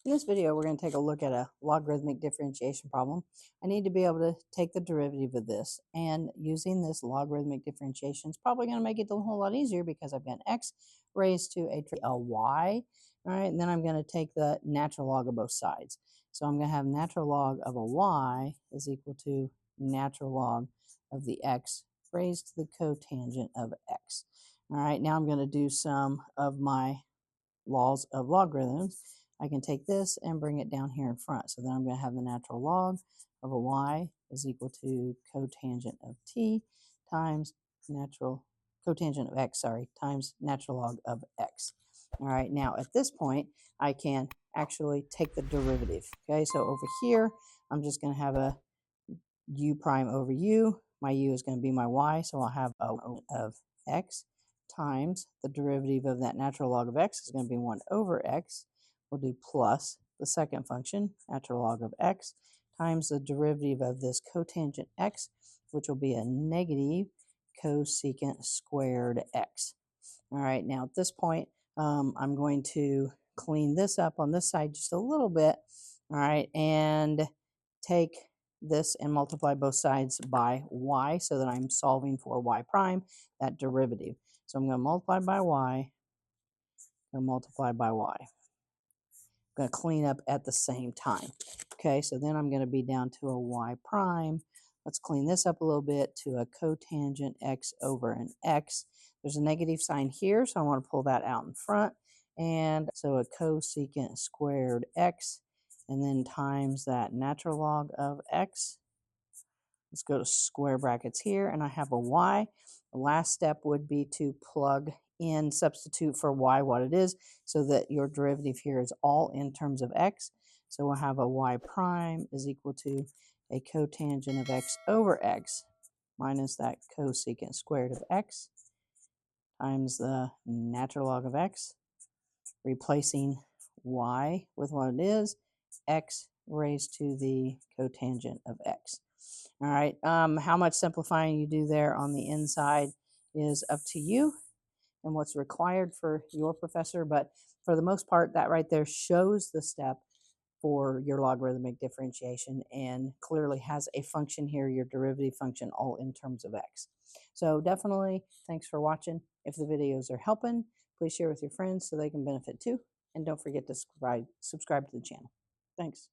In this video, we're going to take a look at a logarithmic differentiation problem. I need to be able to take the derivative of this, and using this logarithmic differentiation is probably going to make it a whole lot easier because I've got x raised to a y, all right, and then I'm going to take the natural log of both sides. So I'm going to have natural log of a y is equal to natural log of the x raised to the cotangent of x. All right, now I'm going to do some of my laws of logarithms. I can take this and bring it down here in front. So then I'm going to have the natural log of a y is equal to cotangent of t times cotangent of x, times natural log of x. All right, now at this point, I can actually take the derivative. Okay, so over here, I'm just going to have a u prime over u. My u is going to be my y, so I'll have a of x times the derivative of that natural log of x is going to be 1 over x. We'll do plus the second function, natural log of x, times the derivative of this cotangent x, which will be a negative cosecant squared x. All right, now at this point, I'm going to clean this up on this side just a little bit, all right, and take this and multiply both sides by y so that I'm solving for y prime, that derivative. So I'm going to multiply by y, and multiply by y. I'm going to clean up at the same time. Okay, so then I'm going to be down to a y prime. Let's clean this up a little bit to a cotangent x over an x. There's a negative sign here, so I want to pull that out in front. And so a cosecant squared x, and then times that natural log of x. Let's go to square brackets here, and I have a y. The last step would be to plug in, substitute for y what it is, so that your derivative here is all in terms of x. So we'll have a y prime is equal to a cotangent of x over x minus that cosecant squared of x times the natural log of x, replacing y with what it is, x raised to the cotangent of x. All right, how much simplifying you do there on the inside is up to you and what's required for your professor, but for the most part, that right there shows the step for your logarithmic differentiation and clearly has a function here, your derivative function, all in terms of x. So definitely, thanks for watching. If the videos are helping, please share with your friends so they can benefit too. And don't forget to subscribe to the channel. Thanks.